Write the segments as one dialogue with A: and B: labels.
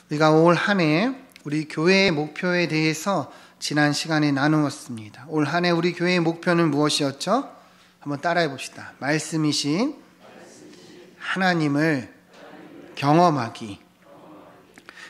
A: 우리가 올 한 해 우리 교회의 목표에 대해서 지난 시간에 나누었습니다. 올 한 해 우리 교회의 목표는 무엇이었죠? 한번 따라해 봅시다. 말씀이신 하나님을 경험하기.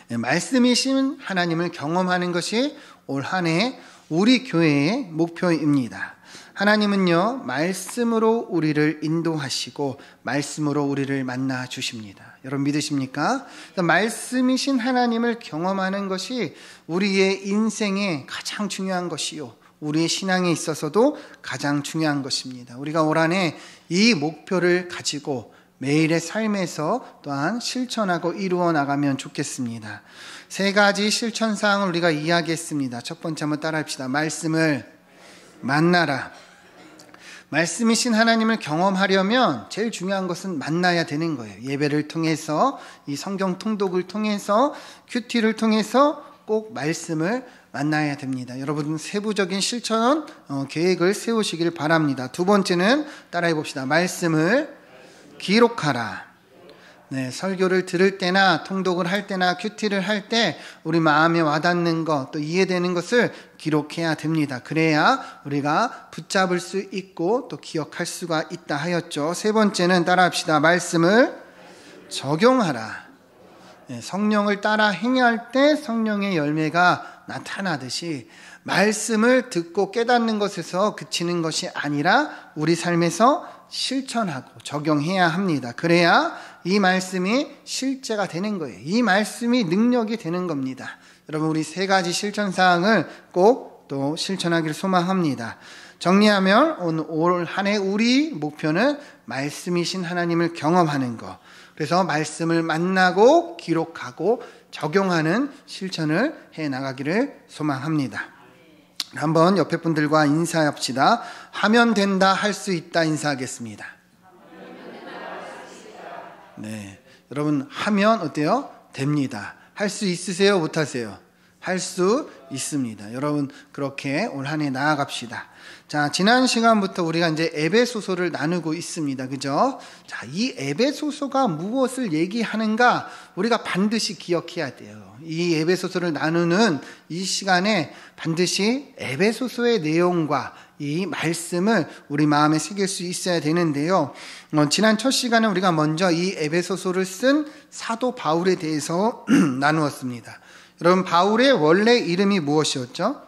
A: 말씀이신 하나님을 경험하는 것이 올 한 해 우리 교회의 목표입니다. 하나님은요, 말씀으로 우리를 인도하시고 말씀으로 우리를 만나 주십니다. 여러분 믿으십니까? 말씀이신 하나님을 경험하는 것이 우리의 인생에 가장 중요한 것이요, 우리의 신앙에 있어서도 가장 중요한 것입니다. 우리가 올 한 해 이 목표를 가지고 매일의 삶에서 또한 실천하고 이루어 나가면 좋겠습니다. 세 가지 실천사항을 우리가 이야기했습니다. 첫 번째 한번 따라합시다. 말씀을 만나라. 말씀이신 하나님을 경험하려면 제일 중요한 것은 만나야 되는 거예요. 예배를 통해서, 이 성경 통독을 통해서, 큐티를 통해서 꼭 말씀을 만나야 됩니다. 여러분 세부적인 실천 계획을 세우시길 바랍니다. 두 번째는 따라해 봅시다. 말씀을 기록하라. 네, 설교를 들을 때나 통독을 할 때나 큐티를 할 때 우리 마음에 와닿는 것, 또 이해되는 것을 기록해야 됩니다. 그래야 우리가 붙잡을 수 있고 또 기억할 수가 있다 하였죠. 세 번째는 따라합시다. 말씀을 적용하라. 네, 성령을 따라 행할 때 성령의 열매가 나타나듯이 말씀을 듣고 깨닫는 것에서 그치는 것이 아니라 우리 삶에서 실천하고 적용해야 합니다. 그래야 이 말씀이 실제가 되는 거예요. 이 말씀이 능력이 되는 겁니다. 여러분 우리 세 가지 실천사항을 꼭 또 실천하기를 소망합니다. 정리하면 올 한 해 우리 목표는 말씀이신 하나님을 경험하는 것, 그래서 말씀을 만나고 기록하고 적용하는 실천을 해 나가기를 소망합니다. 한번 옆에 분들과 인사합시다. 하면 된다, 할 수 있다 인사하겠습니다. 네, 여러분 하면 어때요? 됩니다. 할 수 있으세요? 못하세요? 할 수 있습니다. 여러분 그렇게 올 한 해 나아갑시다. 자, 지난 시간부터 우리가 이제 에베소서를 나누고 있습니다. 그죠? 자, 이 에베소서가 무엇을 얘기하는가 우리가 반드시 기억해야 돼요. 이 에베소서를 나누는 이 시간에 반드시 에베소서의 내용과 이 말씀을 우리 마음에 새길 수 있어야 되는데요. 지난 첫 시간에 우리가 먼저 이 에베소서를 쓴 사도 바울에 대해서 나누었습니다. 여러분 바울의 원래 이름이 무엇이었죠?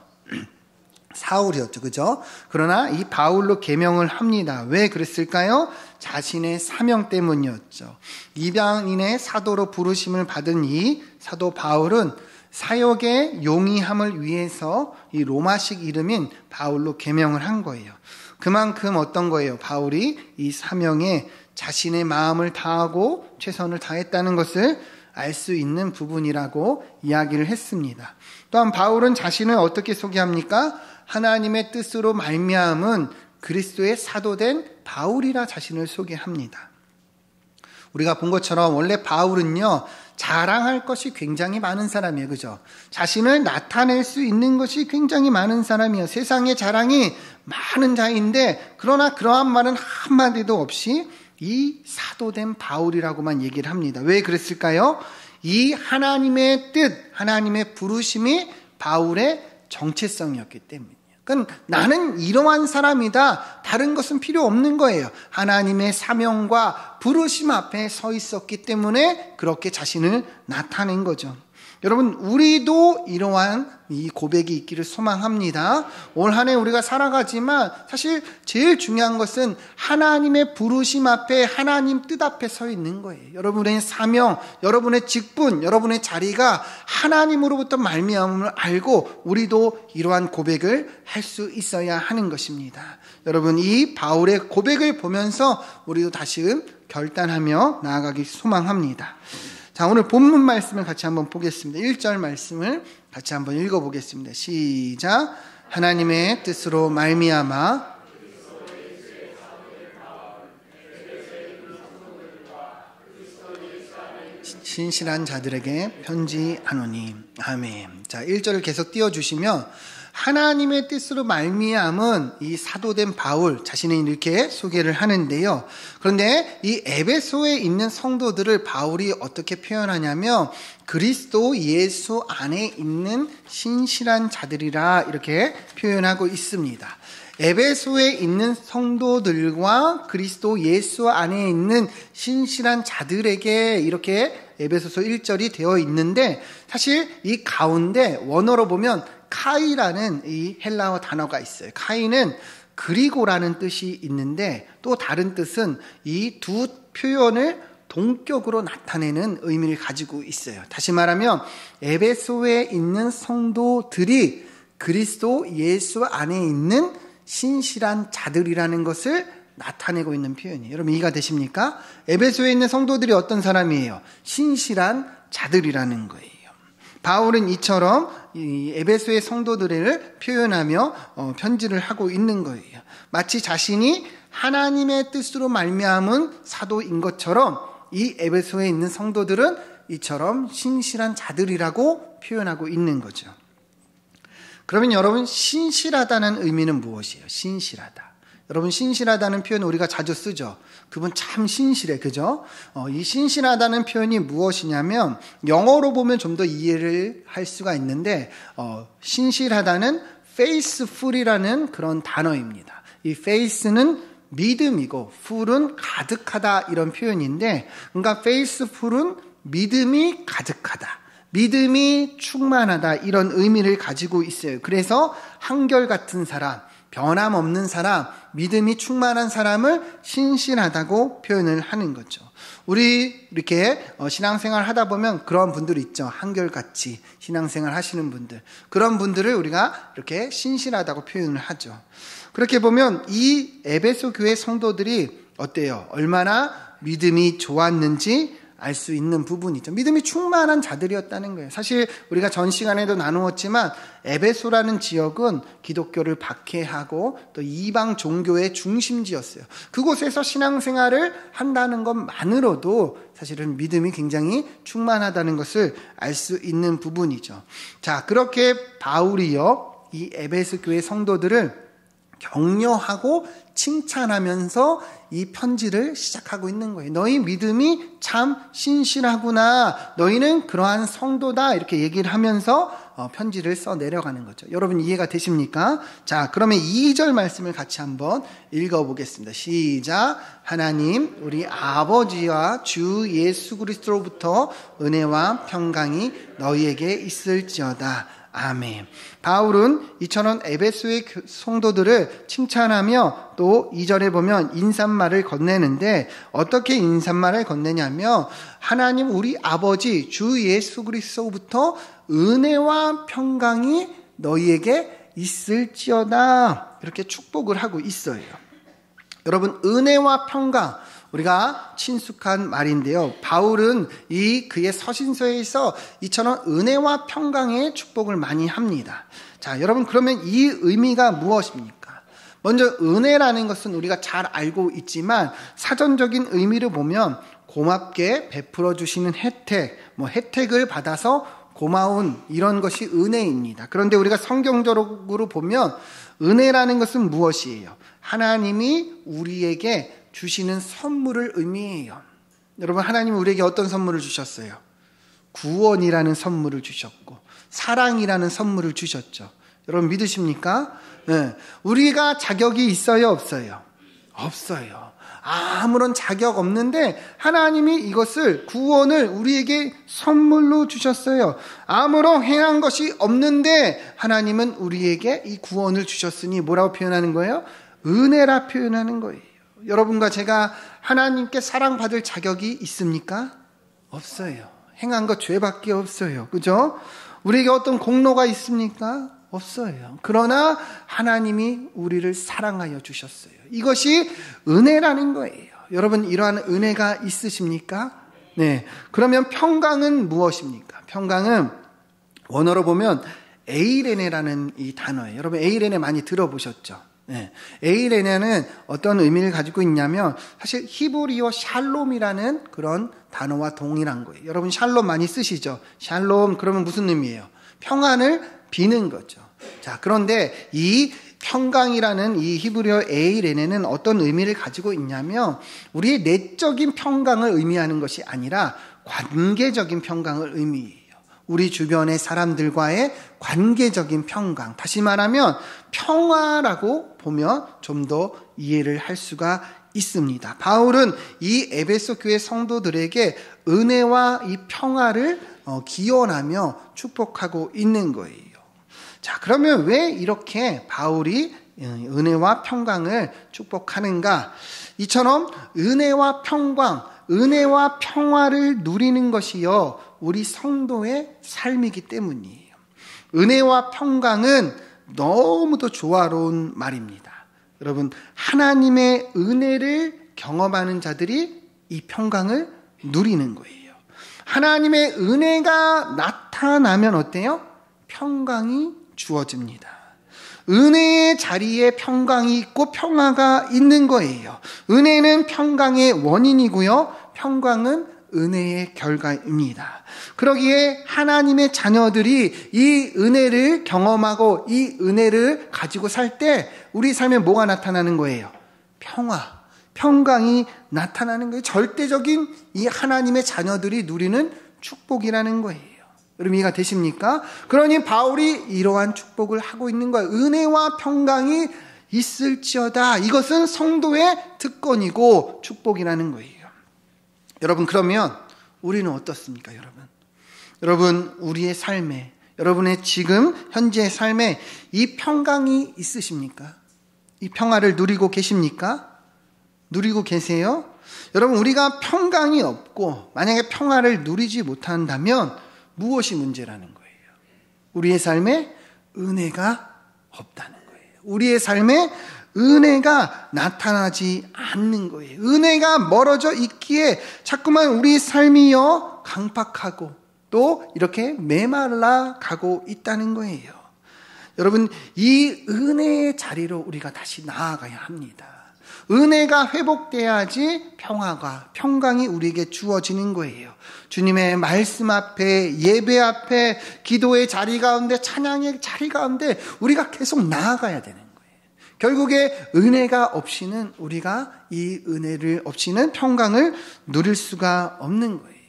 A: 사울이었죠. 그죠? 그러나 이 바울로 계명을 합니다. 왜 그랬을까요? 자신의 사명 때문이었죠. 이방인의 사도로 부르심을 받은 이 사도 바울은 사역의 용이함을 위해서 이 로마식 이름인 바울로 계명을 한 거예요. 그만큼 어떤 거예요? 바울이 이 사명에 자신의 마음을 다하고 최선을 다했다는 것을 알 수 있는 부분이라고 이야기를 했습니다. 또한 바울은 자신을 어떻게 소개합니까? 하나님의 뜻으로 말미암은 그리스도의 사도된 바울이라 자신을 소개합니다. 우리가 본 것처럼 원래 바울은요, 자랑할 것이 굉장히 많은 사람이에요. 그죠? 자신을 나타낼 수 있는 것이 굉장히 많은 사람이에요. 세상의 자랑이 많은 자인데, 그러나 그러한 말은 한마디도 없이 이 사도된 바울이라고만 얘기를 합니다. 왜 그랬을까요? 이 하나님의 뜻, 하나님의 부르심이 바울의 정체성이었기 때문이에요. 그러니까 나는 이러한 사람이다, 다른 것은 필요 없는 거예요. 하나님의 사명과 부르심 앞에 서 있었기 때문에 그렇게 자신을 나타낸 거죠. 여러분 우리도 이러한 이 고백이 있기를 소망합니다. 올 한 해 우리가 살아가지만 사실 제일 중요한 것은 하나님의 부르심 앞에, 하나님 뜻 앞에 서 있는 거예요. 여러분의 사명, 여러분의 직분, 여러분의 자리가 하나님으로부터 말미암음을 알고 우리도 이러한 고백을 할 수 있어야 하는 것입니다. 여러분 이 바울의 고백을 보면서 우리도 다시금 결단하며 나아가기 소망합니다. 자, 오늘 본문 말씀을 같이 한번 보겠습니다. 1절 말씀을 같이 한번 읽어보겠습니다. 시작. 하나님의 뜻으로 말미암아 신실한 자들에게 편지하노니. 아멘. 자, 1절을 계속 띄워주시면 하나님의 뜻으로 말미암은 이 사도된 바울 자신이 이렇게 소개를 하는데요. 그런데 이 에베소에 있는 성도들을 바울이 어떻게 표현하냐면 그리스도 예수 안에 있는 신실한 자들이라 이렇게 표현하고 있습니다. 에베소에 있는 성도들과 그리스도 예수 안에 있는 신실한 자들에게 이렇게 에베소서 1절이 되어 있는데, 사실 이 가운데 원어로 보면 카이라는 이 헬라어 단어가 있어요. 카이는 그리고라는 뜻이 있는데 또 다른 뜻은 이 두 표현을 동격으로 나타내는 의미를 가지고 있어요. 다시 말하면 에베소에 있는 성도들이 그리스도 예수 안에 있는 신실한 자들이라는 것을 나타내고 있는 표현이에요. 여러분 이해가 되십니까? 에베소에 있는 성도들이 어떤 사람이에요? 신실한 자들이라는 거예요. 바울은 이처럼 이 에베소의 성도들을 표현하며 편지를 하고 있는 거예요. 마치 자신이 하나님의 뜻으로 말미암은 사도인 것처럼 이 에베소에 있는 성도들은 이처럼 신실한 자들이라고 표현하고 있는 거죠. 그러면 여러분, 신실하다는 의미는 무엇이에요? 신실하다. 여러분, 신실하다는 표현 우리가 자주 쓰죠. 그분 참 신실해, 그죠? 이 신실하다는 표현이 무엇이냐면 영어로 보면 좀 더 이해를 할 수가 있는데 신실하다는 faithful이라는 그런 단어입니다. 이 faith는 믿음이고 ful은 가득하다 이런 표현인데, 그러니까 faithful은 믿음이 가득하다, 믿음이 충만하다 이런 의미를 가지고 있어요. 그래서 한결같은 사람, 변함없는 사람, 믿음이 충만한 사람을 신실하다고 표현을 하는 거죠. 우리 이렇게 신앙생활 하다 보면 그런 분들 있죠. 한결같이 신앙생활 하시는 분들, 그런 분들을 우리가 이렇게 신실하다고 표현을 하죠. 그렇게 보면 이 에베소 교회 성도들이 어때요? 얼마나 믿음이 좋았는지 알 수 있는 부분이죠. 믿음이 충만한 자들이었다는 거예요. 사실 우리가 전 시간에도 나누었지만 에베소라는 지역은 기독교를 박해하고 또 이방 종교의 중심지였어요. 그곳에서 신앙생활을 한다는 것만으로도 사실은 믿음이 굉장히 충만하다는 것을 알 수 있는 부분이죠. 자, 그렇게 바울이요, 이 에베소 교회 성도들을 격려하고 칭찬하면서 이 편지를 시작하고 있는 거예요. 너희 믿음이 참 신실하구나, 너희는 그러한 성도다, 이렇게 얘기를 하면서 편지를 써 내려가는 거죠. 여러분 이해가 되십니까? 자, 그러면 2절 말씀을 같이 한번 읽어보겠습니다. 시작. 하나님 우리 아버지와 주 예수 그리스도로부터 은혜와 평강이 너희에게 있을지어다. 아멘. 바울은 이처럼 에베소의 성도들을 칭찬하며 또 2절에 보면 인사말을 건네는데, 어떻게 인사말을 건네냐면 하나님 우리 아버지 주 예수 그리스도부터 은혜와 평강이 너희에게 있을지어다, 이렇게 축복을 하고 있어요. 여러분, 은혜와 평강, 우리가 친숙한 말인데요. 바울은 그의 서신서에서 이처럼 은혜와 평강의 축복을 많이 합니다. 자, 여러분, 그러면 이 의미가 무엇입니까? 먼저 은혜라는 것은 우리가 잘 알고 있지만 사전적인 의미를 보면 고맙게 베풀어 주시는 혜택, 혜택을 받아서 고마운 이런 것이 은혜입니다. 그런데 우리가 성경적으로 보면 은혜라는 것은 무엇이에요? 하나님이 우리에게 주시는 선물을 의미해요. 여러분, 하나님이 우리에게 어떤 선물을 주셨어요? 구원이라는 선물을 주셨고 사랑이라는 선물을 주셨죠. 여러분 믿으십니까? 네. 우리가 자격이 있어요, 없어요? 없어요. 아무런 자격 없는데 하나님이 이것을, 구원을 우리에게 선물로 주셨어요. 아무런 행한 것이 없는데 하나님은 우리에게 이 구원을 주셨으니 뭐라고 표현하는 거예요? 은혜라 표현하는 거예요. 여러분과 제가 하나님께 사랑받을 자격이 있습니까? 없어요. 행한 것 죄밖에 없어요. 그죠? 우리에게 어떤 공로가 있습니까? 없어요. 그러나 하나님이 우리를 사랑하여 주셨어요. 이것이 은혜라는 거예요. 여러분, 이러한 은혜가 있으십니까? 네. 그러면 평강은 무엇입니까? 평강은 원어로 보면 에이레네라는 이 단어예요. 여러분 에이레네 많이 들어보셨죠? 네. 에이레네는 어떤 의미를 가지고 있냐면 사실 히브리어 샬롬이라는 그런 단어와 동일한 거예요. 여러분 샬롬 많이 쓰시죠? 샬롬 그러면 무슨 의미예요? 평안을 비는 거죠. 자, 그런데 이 평강이라는 이 히브리어 에이레네는 어떤 의미를 가지고 있냐면 우리의 내적인 평강을 의미하는 것이 아니라 관계적인 평강을 의미해요. 우리 주변의 사람들과의 관계적인 평강, 다시 말하면 평화라고 보면 좀 더 이해를 할 수가 있습니다. 바울은 이 에베소 교회 성도들에게 은혜와 이 평화를 기원하며 축복하고 있는 거예요. 자, 그러면 왜 이렇게 바울이 은혜와 평강을 축복하는가? 이처럼 은혜와 평강, 은혜와 평화를 누리는 것이요 우리 성도의 삶이기 때문이에요. 은혜와 평강은 너무도 조화로운 말입니다. 여러분, 하나님의 은혜를 경험하는 자들이 이 평강을 누리는 거예요. 하나님의 은혜가 나타나면 어때요? 평강이 주어집니다. 은혜의 자리에 평강이 있고 평화가 있는 거예요. 은혜는 평강의 원인이고요. 평강은 은혜의 결과입니다. 그러기에 하나님의 자녀들이 이 은혜를 경험하고 이 은혜를 가지고 살 때 우리 삶에 뭐가 나타나는 거예요? 평화, 평강이 나타나는 거예요. 절대적인 이 하나님의 자녀들이 누리는 축복이라는 거예요. 여러분 이해가 되십니까? 그러니 바울이 이러한 축복을 하고 있는 거예요. 은혜와 평강이 있을지어다. 이것은 성도의 특권이고 축복이라는 거예요. 여러분, 그러면 우리는 어떻습니까, 여러분? 여러분, 우리의 삶에, 여러분의 지금 현재의 삶에 이 평강이 있으십니까? 이 평화를 누리고 계십니까? 누리고 계세요? 여러분, 우리가 평강이 없고 만약에 평화를 누리지 못한다면 무엇이 문제라는 거예요? 우리의 삶에 은혜가 없다는 거예요. 우리의 삶에 은혜가 나타나지 않는 거예요. 은혜가 멀어져 있기에 자꾸만 우리 삶이요 강팍하고 또 이렇게 메말라 가고 있다는 거예요. 여러분, 이 은혜의 자리로 우리가 다시 나아가야 합니다. 은혜가 회복돼야지 평화가, 평강이 우리에게 주어지는 거예요. 주님의 말씀 앞에, 예배 앞에, 기도의 자리 가운데, 찬양의 자리 가운데 우리가 계속 나아가야 되는 거예요. 결국에 은혜가 없이는 우리가 이 은혜를 없이는 평강을 누릴 수가 없는 거예요.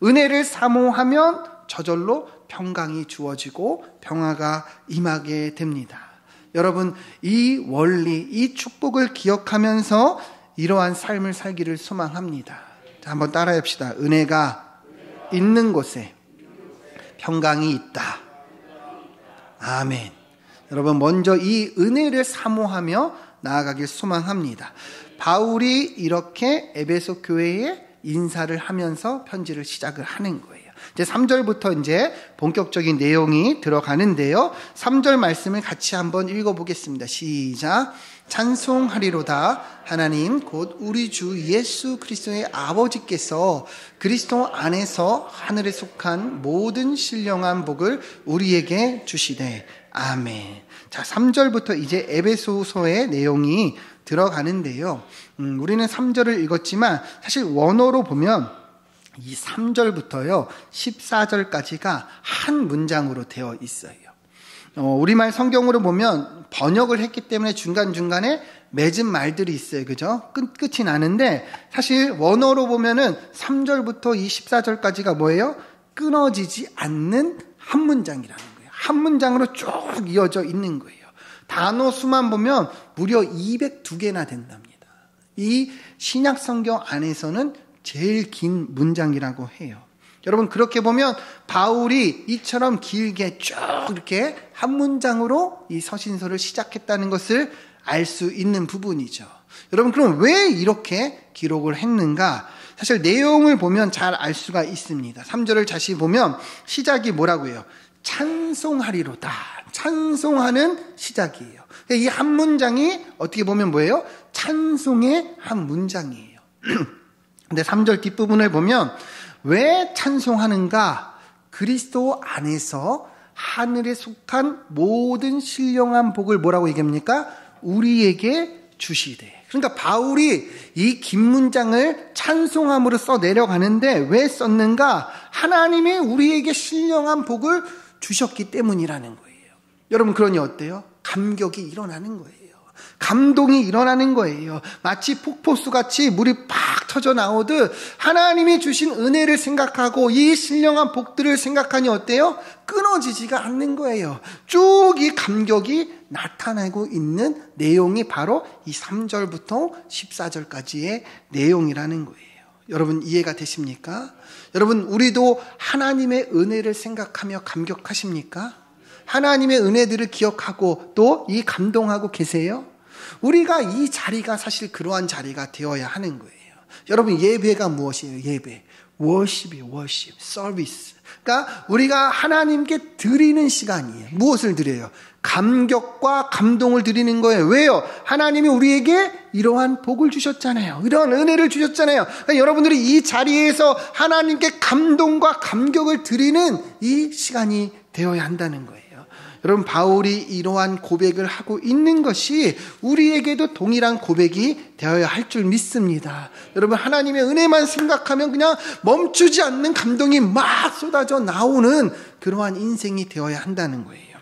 A: 은혜를 사모하면 저절로 평강이 주어지고 평화가 임하게 됩니다. 여러분, 이 원리, 이 축복을 기억하면서 이러한 삶을 살기를 소망합니다. 자, 한번 따라해 봅시다. 은혜가 있는 곳에 평강이 있다. 아멘. 여러분, 먼저 이 은혜를 사모하며 나아가길 소망합니다. 바울이 이렇게 에베소 교회에 인사를 하면서 편지를 시작을 하는 거예요. 이제 3절부터 이제 본격적인 내용이 들어가는데요. 3절 말씀을 같이 한번 읽어보겠습니다. 시작. 찬송하리로다. 하나님 곧 우리 주 예수 그리스도의 아버지께서 그리스도 안에서 하늘에 속한 모든 신령한 복을 우리에게 주시되 아멘. 자, 3절부터 이제 에베소서의 내용이 들어가는데요. 우리는 3절을 읽었지만 사실 원어로 보면 이 3절부터요 14절까지가 한 문장으로 되어 있어요. 우리말 성경으로 보면 번역을 했기 때문에 중간중간에 맺은 말들이 있어요. 그죠? 끝이 나는데 사실 원어로 보면은 3절부터 이 14절까지가 뭐예요? 끊어지지 않는 한 문장이라는 거예요. 한 문장으로 쭉 이어져 있는 거예요. 단어 수만 보면 무려 202개나 된답니다. 이 신약 성경 안에서는 제일 긴 문장이라고 해요. 여러분, 그렇게 보면 바울이 이처럼 길게 쭉 이렇게 한 문장으로 이 서신서를 시작했다는 것을 알 수 있는 부분이죠. 여러분, 그럼 왜 이렇게 기록을 했는가? 사실 내용을 보면 잘 알 수가 있습니다. 3절을 다시 보면 시작이 뭐라고 해요? 찬송하리로다. 찬송하는 시작이에요. 이 한 문장이 어떻게 보면 뭐예요? 찬송의 한 문장이에요. 근데 3절 뒷부분을 보면 왜 찬송하는가? 그리스도 안에서 하늘에 속한 모든 신령한 복을 뭐라고 얘기합니까? 우리에게 주시되. 그러니까 바울이 이 긴 문장을 찬송함으로 써 내려가는데 왜 썼는가? 하나님이 우리에게 신령한 복을 주셨기 때문이라는 거예요. 여러분 그러니 어때요? 감격이 일어나는 거예요. 감동이 일어나는 거예요. 마치 폭포수같이 물이 팍 터져 나오듯 하나님이 주신 은혜를 생각하고 이 신령한 복들을 생각하니 어때요? 끊어지지가 않는 거예요. 쭉 이 감격이 나타나고 있는 내용이 바로 이 3절부터 14절까지의 내용이라는 거예요. 여러분 이해가 되십니까? 여러분 우리도 하나님의 은혜를 생각하며 감격하십니까? 하나님의 은혜들을 기억하고 또 이 감동하고 계세요? 우리가 이 자리가 사실 그러한 자리가 되어야 하는 거예요. 여러분 예배가 무엇이에요? 예배. 워십이에요. 워십. 서비스. 그러니까 우리가 하나님께 드리는 시간이에요. 무엇을 드려요? 감격과 감동을 드리는 거예요. 왜요? 하나님이 우리에게 이러한 복을 주셨잖아요. 이러한 은혜를 주셨잖아요. 그러니까 여러분들이 이 자리에서 하나님께 감동과 감격을 드리는 이 시간이 되어야 한다는 거예요. 여러분 바울이 이러한 고백을 하고 있는 것이 우리에게도 동일한 고백이 되어야 할 줄 믿습니다. 여러분 하나님의 은혜만 생각하면 그냥 멈추지 않는 감동이 막 쏟아져 나오는 그러한 인생이 되어야 한다는 거예요.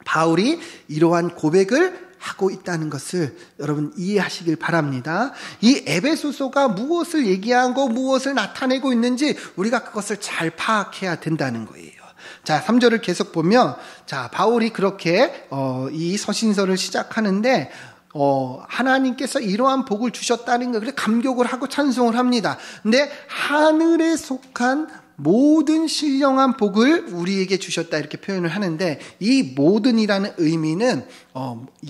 A: 바울이 이러한 고백을 하고 있다는 것을 여러분 이해하시길 바랍니다. 이 에베소서가 무엇을 얘기하고 무엇을 나타내고 있는지 우리가 그것을 잘 파악해야 된다는 거예요. 자, 3절을 계속 보면, 자, 바울이 그렇게, 이 서신서를 시작하는데, 하나님께서 이러한 복을 주셨다는 걸, 그래, 감격을 하고 찬송을 합니다. 근데, 하늘에 속한 모든 신령한 복을 우리에게 주셨다, 이렇게 표현을 하는데, 이 모든이라는 의미는,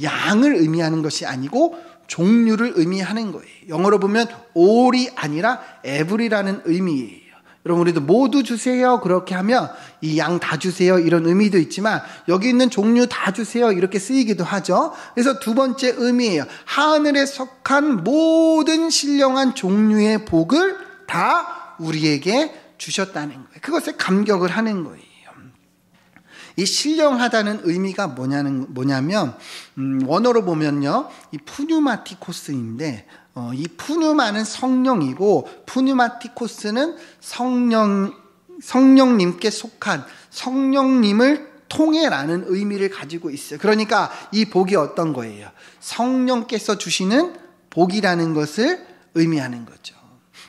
A: 양을 의미하는 것이 아니고, 종류를 의미하는 거예요. 영어로 보면, all이 아니라 every라는 의미예요. 여러분 우리도 모두 주세요 그렇게 하면 이 양 다 주세요 이런 의미도 있지만 여기 있는 종류 다 주세요 이렇게 쓰이기도 하죠. 그래서 두 번째 의미예요. 하늘에 속한 모든 신령한 종류의 복을 다 우리에게 주셨다는 거예요. 그것에 감격을 하는 거예요. 이 신령하다는 의미가 뭐냐면 원어로 보면요 이 푸뉴마티코스인데 이 푸뉴마는 성령이고 푸뉴마티코스는 성령님께 속한 성령님을 통해라는 의미를 가지고 있어요. 그러니까 이 복이 어떤 거예요? 성령께서 주시는 복이라는 것을 의미하는 거죠.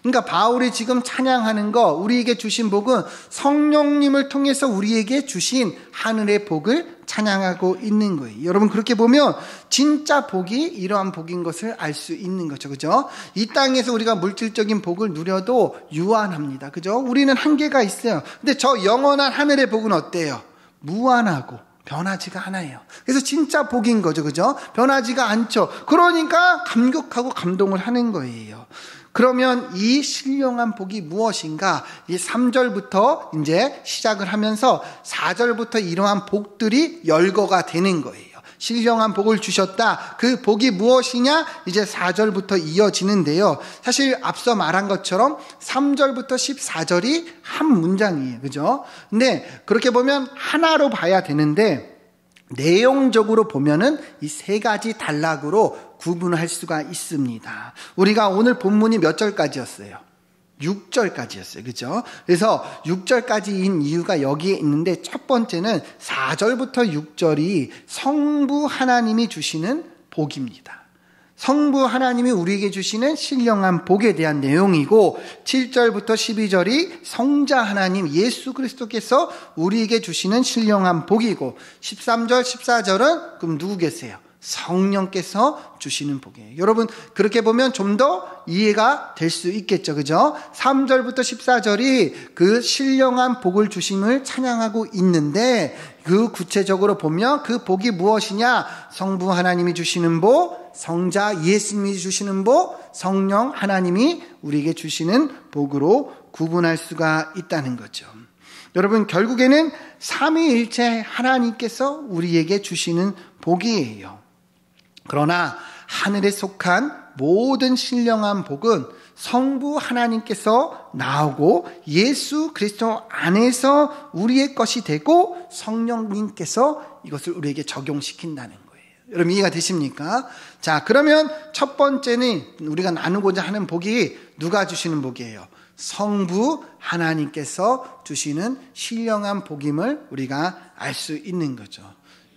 A: 그러니까 바울이 지금 찬양하는 거 우리에게 주신 복은 성령님을 통해서 우리에게 주신 하늘의 복을 찬양하고 있는 거예요. 여러분 그렇게 보면 진짜 복이 이러한 복인 것을 알 수 있는 거죠. 그죠? 이 땅에서 우리가 물질적인 복을 누려도 유한합니다. 그죠? 우리는 한계가 있어요. 근데 저 영원한 하늘의 복은 어때요? 무한하고 변하지가 않아요. 그래서 진짜 복인 거죠. 그죠? 변하지가 않죠. 그러니까 감격하고 감동을 하는 거예요. 그러면 이 신령한 복이 무엇인가? 이 3절부터 이제 시작을 하면서 4절부터 이러한 복들이 열거가 되는 거예요. 신령한 복을 주셨다. 그 복이 무엇이냐? 이제 4절부터 이어지는데요. 사실 앞서 말한 것처럼 3절부터 14절이 한 문장이에요. 그죠? 근데 그렇게 보면 하나로 봐야 되는데 내용적으로 보면은 이 세 가지 단락으로 구분할 수가 있습니다. 우리가 오늘 본문이 몇 절까지였어요? 6절까지였어요. 그죠? 그래서 6절까지인 이유가 여기에 있는데 첫 번째는 4절부터 6절이 성부 하나님이 주시는 복입니다. 성부 하나님이 우리에게 주시는 신령한 복에 대한 내용이고 7절부터 12절이 성자 하나님 예수 그리스도께서 우리에게 주시는 신령한 복이고 13절 14절은 그럼 누구 계세요? 성령께서 주시는 복이에요. 여러분 그렇게 보면 좀 더 이해가 될 수 있겠죠. 그죠? 3절부터 14절이 그 신령한 복을 주심을 찬양하고 있는데 그 구체적으로 보면 그 복이 무엇이냐? 성부 하나님이 주시는 복, 성자 예수님이 주시는 복, 성령 하나님이 우리에게 주시는 복으로 구분할 수가 있다는 거죠. 여러분 결국에는 삼위일체 하나님께서 우리에게 주시는 복이에요. 그러나 하늘에 속한 모든 신령한 복은 성부 하나님께서 나오고 예수 그리스도 안에서 우리의 것이 되고 성령님께서 이것을 우리에게 적용시킨다는 거예요. 여러분 이해가 되십니까? 자, 그러면 첫 번째는 우리가 나누고자 하는 복이 누가 주시는 복이에요? 성부 하나님께서 주시는 신령한 복임을 우리가 알 수 있는 거죠.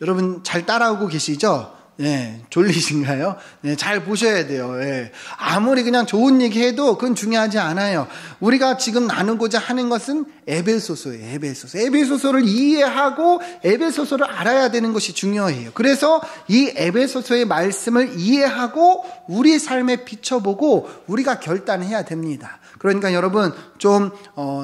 A: 여러분 잘 따라오고 계시죠? 예, 졸리신가요? 네, 잘 보셔야 돼요. 예. 아무리 그냥 좋은 얘기 해도 그건 중요하지 않아요. 우리가 지금 나누고자 하는 것은 에베소서예요. 에베소서를 이해하고 에베소서를 알아야 되는 것이 중요해요. 그래서 이 에베소서의 말씀을 이해하고 우리 삶에 비춰보고 우리가 결단해야 됩니다. 그러니까 여러분 좀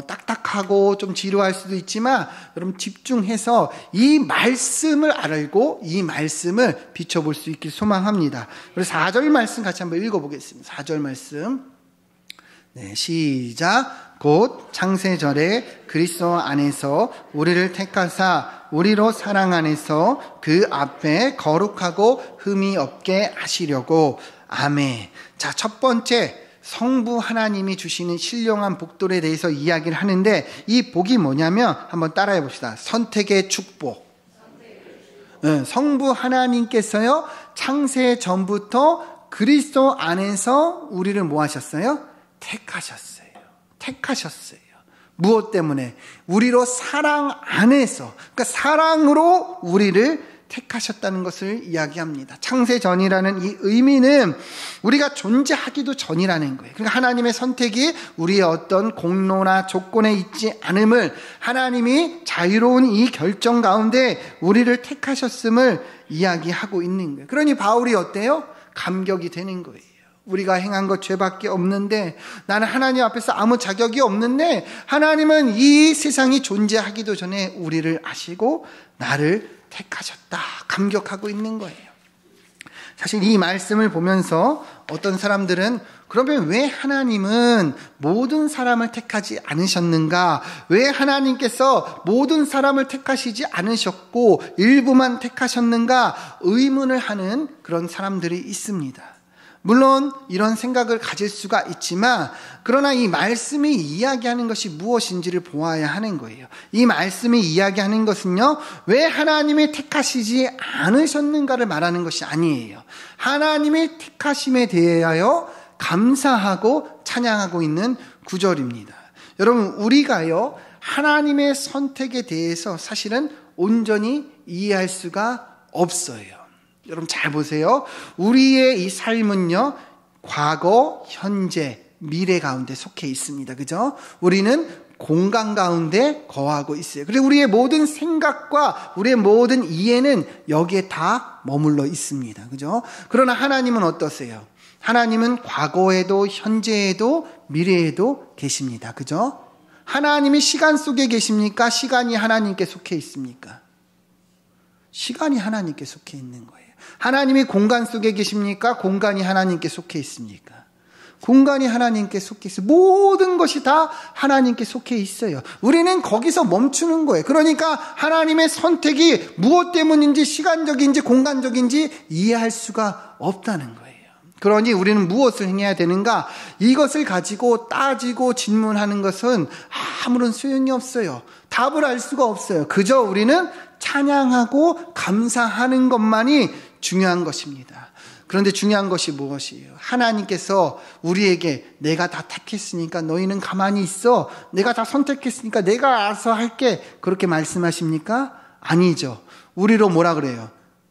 A: 딱딱하고 좀 지루할 수도 있지만 여러분 집중해서 이 말씀을 알고 이 말씀을 비춰볼 수 있길 소망합니다. 그래서 4절 말씀 같이 한번 읽어보겠습니다. 4절 말씀. 네, 시작. 곧 창세절에 그리스도 안에서 우리를 택하사 우리로 사랑 안에서 그 앞에 거룩하고 흠이 없게 하시려고. 아멘. 자, 첫 번째 성부 하나님이 주시는 신령한 복들에 대해서 이야기를 하는데 이 복이 뭐냐면 한번 따라해 봅시다. 선택의 축복. 성부 하나님께서요 창세 전부터 그리스도 안에서 우리를 뭐 하셨어요? 택하셨어요. 무엇 때문에? 우리로 사랑 안에서, 그러니까 사랑으로 우리를 택하셨다는 것을 이야기합니다. 창세전이라는 이 의미는 우리가 존재하기도 전이라는 거예요. 그러니까 하나님의 선택이 우리의 어떤 공로나 조건에 있지 않음을 하나님이 자유로운 이 결정 가운데 우리를 택하셨음을 이야기하고 있는 거예요. 그러니 바울이 어때요? 감격이 되는 거예요. 우리가 행한 것 죄밖에 없는데 나는 하나님 앞에서 아무 자격이 없는데 하나님은 이 세상이 존재하기도 전에 우리를 아시고 나를 택하셨다. 감격하고 있는 거예요. 사실 이 말씀을 보면서 어떤 사람들은 그러면 왜 하나님은 모든 사람을 택하지 않으셨는가? 왜 하나님께서 모든 사람을 택하시지 않으셨고 일부만 택하셨는가? 의문을 하는 그런 사람들이 있습니다. 물론 이런 생각을 가질 수가 있지만 그러나 이 말씀이 이야기하는 것이 무엇인지를 보아야 하는 거예요. 이 말씀이 이야기하는 것은요, 왜 하나님이 택하시지 않으셨는가를 말하는 것이 아니에요. 하나님의 택하심에 대하여 감사하고 찬양하고 있는 구절입니다. 여러분, 우리가요 하나님의 선택에 대해서 사실은 온전히 이해할 수가 없어요. 여러분 잘 보세요. 우리의 이 삶은요 과거, 현재, 미래 가운데 속해 있습니다. 그죠? 우리는 공간 가운데 거하고 있어요. 그리고 우리의 모든 생각과 우리의 모든 이해는 여기에 다 머물러 있습니다. 그죠? 그러나 하나님은 어떠세요? 하나님은 과거에도 현재에도 미래에도 계십니다. 그죠? 하나님이 시간 속에 계십니까? 시간이 하나님께 속해 있습니까? 시간이 하나님께 속해 있는 거예요. 하나님이 공간 속에 계십니까? 공간이 하나님께 속해 있습니까? 공간이 하나님께 속해 있어요. 모든 것이 다 하나님께 속해 있어요. 우리는 거기서 멈추는 거예요. 그러니까 하나님의 선택이 무엇 때문인지 시간적인지 공간적인지 이해할 수가 없다는 거예요. 그러니 우리는 무엇을 행해야 되는가? 이것을 가지고 따지고 질문하는 것은 아무런 소용이 없어요. 답을 알 수가 없어요. 그저 우리는 찬양하고 감사하는 것만이 중요한 것입니다. 그런데 중요한 것이 무엇이에요? 하나님께서 우리에게 내가 다 택했으니까 너희는 가만히 있어. 내가 다 선택했으니까 내가 알아서 할게. 그렇게 말씀하십니까? 아니죠. 우리로 뭐라 그래요?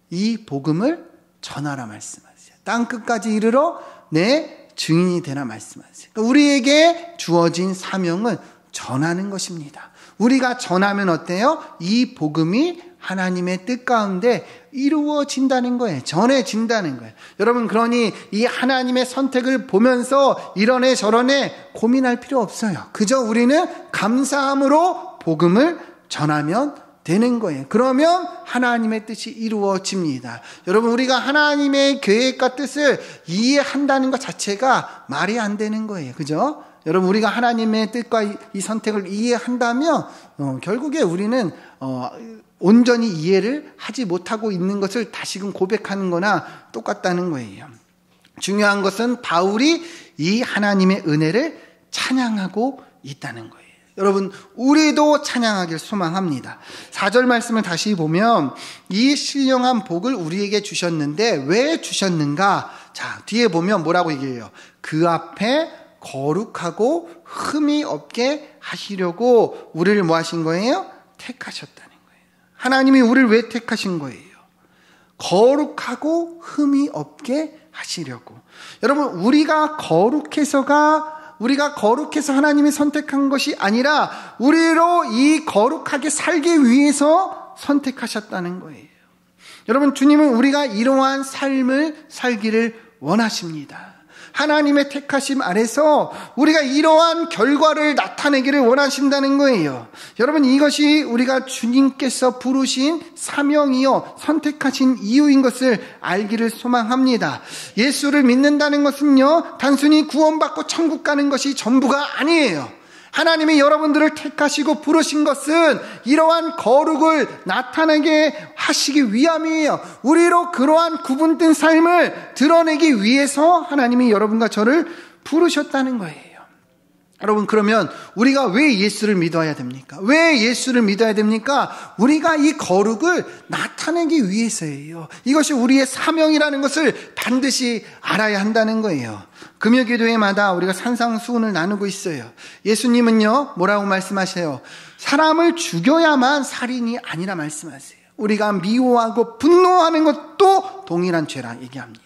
A: 이 복음을 전하라 말씀하세요. 땅끝까지 이르러 내 증인이 되라 말씀하세요. 그러니까 우리에게 주어진 사명은 전하는 것입니다. 우리가 전하면 어때요? 이 복음이 하나님의 뜻 가운데 이루어진다는 거예요. 전해진다는 거예요. 여러분, 그러니 이 하나님의 선택을 보면서 이러네 저러네 고민할 필요 없어요. 그저 우리는 감사함으로 복음을 전하면 되는 거예요. 그러면 하나님의 뜻이 이루어집니다. 여러분, 우리가 하나님의 계획과 뜻을 이해한다는 것 자체가 말이 안 되는 거예요. 그죠? 여러분, 우리가 하나님의 뜻과 이 선택을 이해한다면 결국에 우리는 온전히 이해를 하지 못하고 있는 것을 다시금 고백하는 거나 똑같다는 거예요. 중요한 것은 바울이 이 하나님의 은혜를 찬양하고 있다는 거예요. 여러분, 우리도 찬양하길 소망합니다. 4절 말씀을 다시 보면 이 신령한 복을 우리에게 주셨는데 왜 주셨는가? 자, 뒤에 보면 뭐라고 얘기해요? 그 앞에 거룩하고 흠이 없게 하시려고 우리를 뭐 하신 거예요? 택하셨다는 거예요. 하나님이 우리를 왜 택하신 거예요? 거룩하고 흠이 없게 하시려고. 여러분, 우리가 거룩해서 하나님이 선택한 것이 아니라 우리로 이 거룩하게 살기 위해서 선택하셨다는 거예요. 여러분, 주님은 우리가 이러한 삶을 살기를 원하십니다. 하나님의 택하심 아래서 우리가 이러한 결과를 나타내기를 원하신다는 거예요. 여러분, 이것이 우리가 주님께서 부르신 사명이요 선택하신 이유인 것을 알기를 소망합니다. 예수를 믿는다는 것은요 단순히 구원받고 천국 가는 것이 전부가 아니에요. 하나님이 여러분들을 택하시고 부르신 것은 이러한 거룩을 나타내게 하시기 위함이에요. 우리로 그러한 구분된 삶을 드러내기 위해서 하나님이 여러분과 저를 부르셨다는 거예요. 여러분, 그러면 우리가 왜 예수를 믿어야 됩니까? 왜 예수를 믿어야 됩니까? 우리가 이 거룩을 나타내기 위해서예요. 이것이 우리의 사명이라는 것을 반드시 알아야 한다는 거예요. 금요기도회마다 우리가 산상수훈을 나누고 있어요. 예수님은요 뭐라고 말씀하세요? 사람을 죽여야만 살인이 아니라 말씀하세요. 우리가 미워하고 분노하는 것도 동일한 죄라 얘기합니다.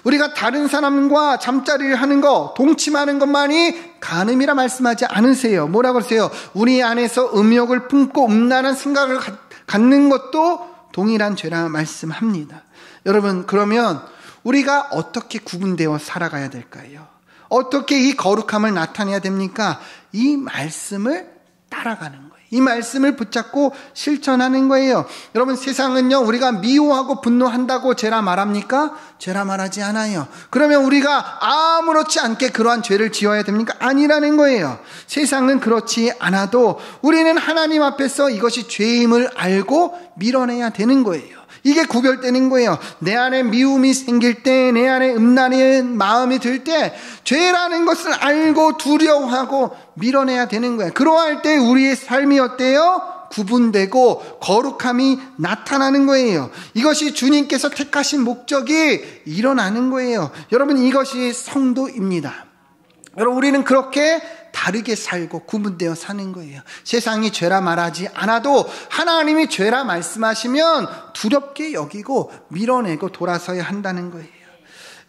A: 우리가 다른 사람과 잠자리를 하는 것, 동침하는 것만이 간음이라 말씀하지 않으세요. 뭐라고 하세요? 우리 안에서 음욕을 품고 음란한 생각을 갖는 것도 동일한 죄라 말씀합니다. 여러분, 그러면 우리가 어떻게 구분되어 살아가야 될까요? 어떻게 이 거룩함을 나타내야 됩니까? 이 말씀을 따라가는 거예요. 이 말씀을 붙잡고 실천하는 거예요. 여러분, 세상은요 우리가 미워하고 분노한다고 죄라 말합니까? 죄라 말하지 않아요. 그러면 우리가 아무렇지 않게 그러한 죄를 지어야 됩니까? 아니라는 거예요. 세상은 그렇지 않아도 우리는 하나님 앞에서 이것이 죄임을 알고 밀어내야 되는 거예요. 이게 구별되는 거예요. 내 안에 미움이 생길 때, 내 안에 음란한 마음이 들 때 죄라는 것을 알고 두려워하고 밀어내야 되는 거예요. 그러할 때 우리의 삶이 어때요? 구분되고 거룩함이 나타나는 거예요. 이것이 주님께서 택하신 목적이 일어나는 거예요. 여러분, 이것이 성도입니다. 여러분, 우리는 그렇게 다르게 살고 구분되어 사는 거예요. 세상이 죄라 말하지 않아도 하나님이 죄라 말씀하시면 두렵게 여기고 밀어내고 돌아서야 한다는 거예요.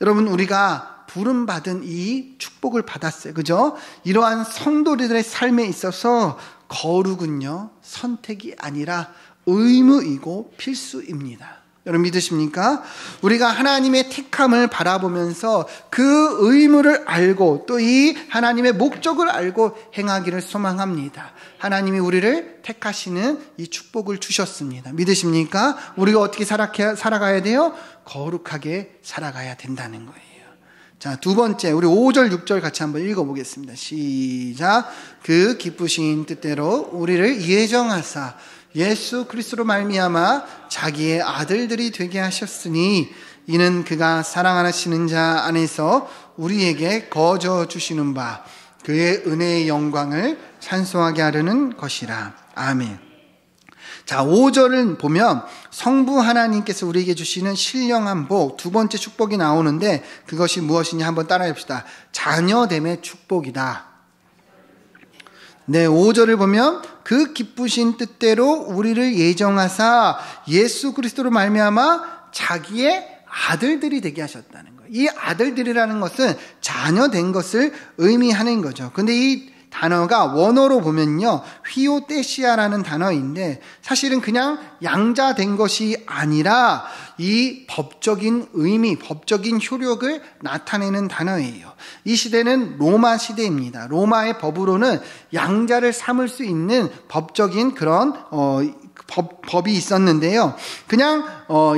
A: 여러분, 우리가 부름받은 이 축복을 받았어요. 그죠? 이러한 성도들의 삶에 있어서 거룩은요 선택이 아니라 의무이고 필수입니다. 여러분, 믿으십니까? 우리가 하나님의 택함을 바라보면서 그 의무를 알고 또 이 하나님의 목적을 알고 행하기를 소망합니다. 하나님이 우리를 택하시는 이 축복을 주셨습니다. 믿으십니까? 우리가 어떻게 살아가야 돼요? 거룩하게 살아가야 된다는 거예요. 자, 두 번째, 우리 5절 6절 같이 한번 읽어보겠습니다. 시작. 그 기쁘신 뜻대로 우리를 예정하사 예수 그리스도로 말미암아 자기의 아들들이 되게 하셨으니 이는 그가 사랑하시는 자 안에서 우리에게 거저 주시는 바 그의 은혜의 영광을 찬송하게 하려는 것이라. 아멘. 자, 5절을 보면 성부 하나님께서 우리에게 주시는 신령한 복, 두 번째 축복이 나오는데 그것이 무엇이냐 한번 따라해 봅시다. 자녀됨의 축복이다. 네, 5절을 보면 그 기쁘신 뜻대로 우리를 예정하사 예수 그리스도로 말미암아 자기의 아들들이 되게 하셨다는 거예요. 이 아들들이라는 것은 자녀된 것을 의미하는 거죠. 근데 이 단어가 원어로 보면요 휘오테시아라는 단어인데 사실은 그냥 양자된 것이 아니라 이 법적인 의미, 법적인 효력을 나타내는 단어예요. 이 시대는 로마 시대입니다. 로마의 법으로는 양자를 삼을 수 있는 법적인 그런 법이 있었는데요. 그냥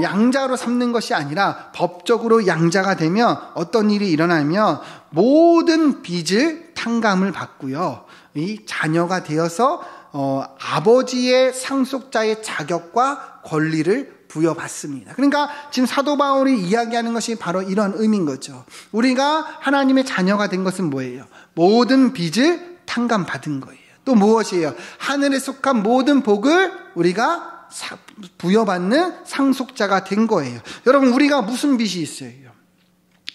A: 양자로 삼는 것이 아니라 법적으로 양자가 되면 어떤 일이 일어나면 모든 빚을 탕감을 받고요. 이 자녀가 되어서 아버지의 상속자의 자격과 권리를 부여받습니다. 그러니까 지금 사도 바울이 이야기하는 것이 바로 이런 의미인 거죠. 우리가 하나님의 자녀가 된 것은 뭐예요? 모든 빚을 탕감받은 거예요. 또 무엇이에요? 하늘에 속한 모든 복을 우리가 부여받는 상속자가 된 거예요. 여러분, 우리가 무슨 빚이 있어요?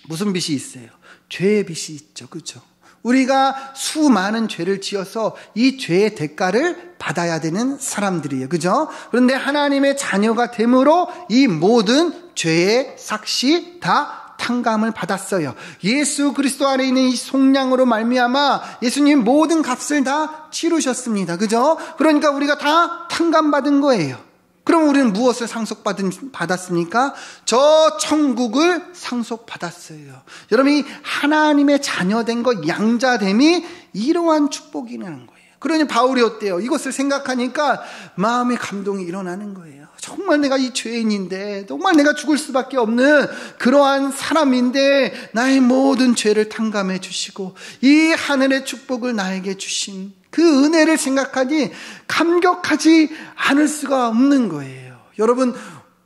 A: 무슨 빚이 있어요? 죄의 빚이 있죠. 그렇죠? 우리가 수많은 죄를 지어서 이 죄의 대가를 받아야 되는 사람들이에요. 그죠? 그런데 하나님의 자녀가 됨으로 이 모든 죄의 삭시 다 탕감을 받았어요. 예수 그리스도 안에 있는 이 속량으로 말미암아 예수님 모든 값을 다 치르셨습니다. 그죠? 그러니까 우리가 다 탕감받은 거예요. 그럼 우리는 무엇을 상속받았습니까? 저 천국을 상속받았어요. 여러분, 이 하나님의 자녀된 것, 양자됨이 이러한 축복이라는 거예요. 그러니 바울이 어때요? 이것을 생각하니까 마음의 감동이 일어나는 거예요. 정말 내가 이 죄인인데, 정말 내가 죽을 수밖에 없는 그러한 사람인데 나의 모든 죄를 탕감해 주시고 이 하늘의 축복을 나에게 주신 그 은혜를 생각하니 감격하지 않을 수가 없는 거예요. 여러분,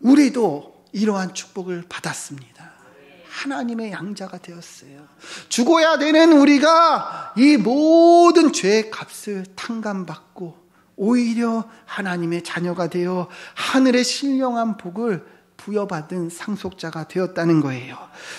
A: 우리도 이러한 축복을 받았습니다. 하나님의 양자가 되었어요. 죽어야 되는 우리가 이 모든 죄의 값을 탕감받고 오히려 하나님의 자녀가 되어 하늘의 신령한 복을 부여받은 상속자가 되었다는 거예요.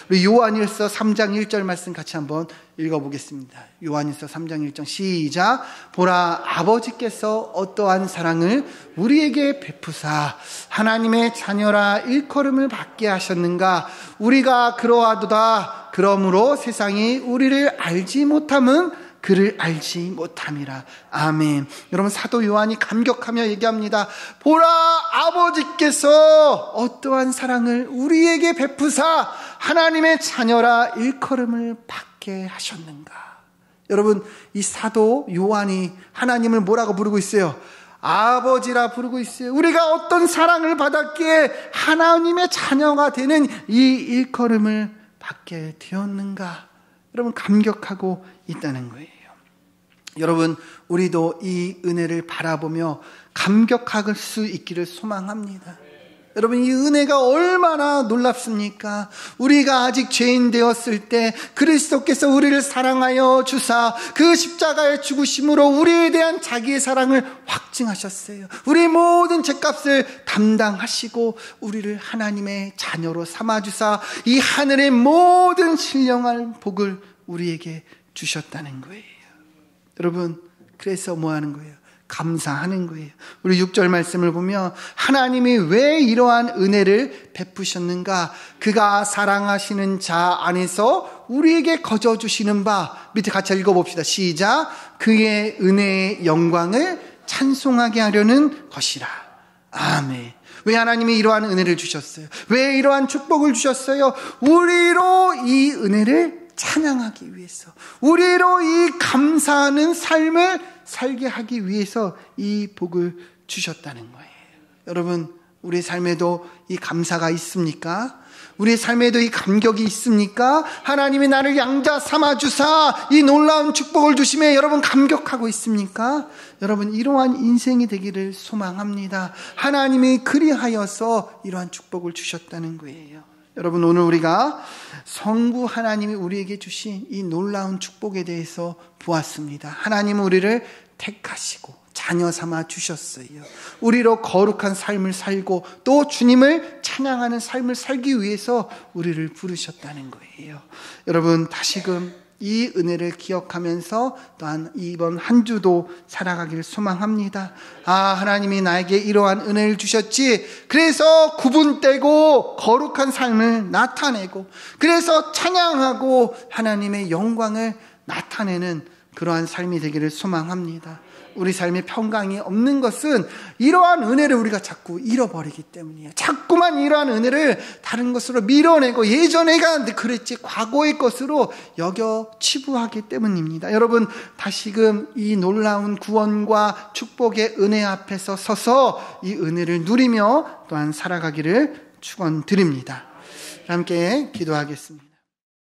A: 우리 요한일서 3장 1절 말씀 같이 한번 읽어보겠습니다. 요한일서 3장 1절 시작. 보라, 아버지께서 어떠한 사랑을 우리에게 베푸사 하나님의 자녀라 일컬음을 받게 하셨는가. 우리가 그러하도다. 그러므로 세상이 우리를 알지 못함은 그를 알지 못함이라. 아멘. 여러분, 사도 요한이 감격하며 얘기합니다. 보라, 아버지께서 어떠한 사랑을 우리에게 베푸사 하나님의 자녀라 일컬음을 받게 하셨는가. 여러분, 이 사도 요한이 하나님을 뭐라고 부르고 있어요? 아버지라 부르고 있어요. 우리가 어떤 사랑을 받았기에 하나님의 자녀가 되는 이 일컬음을 받게 되었는가. 여러분, 감격하고 있다는 거예요. 여러분, 우리도 이 은혜를 바라보며 감격할 수 있기를 소망합니다. 여러분, 이 은혜가 얼마나 놀랍습니까? 우리가 아직 죄인 되었을 때 그리스도께서 우리를 사랑하여 주사 그 십자가의 죽으심으로 우리에 대한 자기의 사랑을 확증하셨어요. 우리 모든 죄값을 담당하시고 우리를 하나님의 자녀로 삼아주사 이 하늘의 모든 신령한 복을 우리에게 주셨다는 거예요. 여러분, 그래서 뭐 하는 거예요? 감사하는 거예요. 우리 6절 말씀을 보면 하나님이 왜 이러한 은혜를 베푸셨는가? 그가 사랑하시는 자 안에서 우리에게 거저 주시는 바. 밑에 같이 읽어봅시다. 시작. 그의 은혜의 영광을 찬송하게 하려는 것이라. 아멘. 왜 하나님이 이러한 은혜를 주셨어요? 왜 이러한 축복을 주셨어요? 우리로 이 은혜를 찬양하기 위해서, 우리로 이 감사하는 삶을 살게 하기 위해서 이 복을 주셨다는 거예요. 여러분, 우리 삶에도 이 감사가 있습니까? 우리 삶에도 이 감격이 있습니까? 하나님이 나를 양자 삼아주사 이 놀라운 축복을 주심에 여러분 감격하고 있습니까? 여러분, 이러한 인생이 되기를 소망합니다. 하나님이 그리하여서 이러한 축복을 주셨다는 거예요. 여러분, 오늘 우리가 성부 하나님이 우리에게 주신 이 놀라운 축복에 대해서 보았습니다. 하나님은 우리를 택하시고 자녀 삼아 주셨어요. 우리로 거룩한 삶을 살고 또 주님을 찬양하는 삶을 살기 위해서 우리를 부르셨다는 거예요. 여러분, 다시금 이 은혜를 기억하면서 또한 이번 한 주도 살아가길 소망합니다. 하나님이 나에게 이러한 은혜를 주셨지. 그래서 구분되고 거룩한 삶을 나타내고, 그래서 찬양하고 하나님의 영광을 나타내는 그러한 삶이 되기를 소망합니다. 우리 삶에 평강이 없는 것은 이러한 은혜를 우리가 자꾸 잃어버리기 때문이에요. 자꾸만 이러한 은혜를 다른 것으로 밀어내고 예전에가 그랬지 과거의 것으로 여겨 치부하기 때문입니다. 여러분, 다시금 이 놀라운 구원과 축복의 은혜 앞에서 서서 이 은혜를 누리며 또한 살아가기를 축원드립니다. 함께 기도하겠습니다.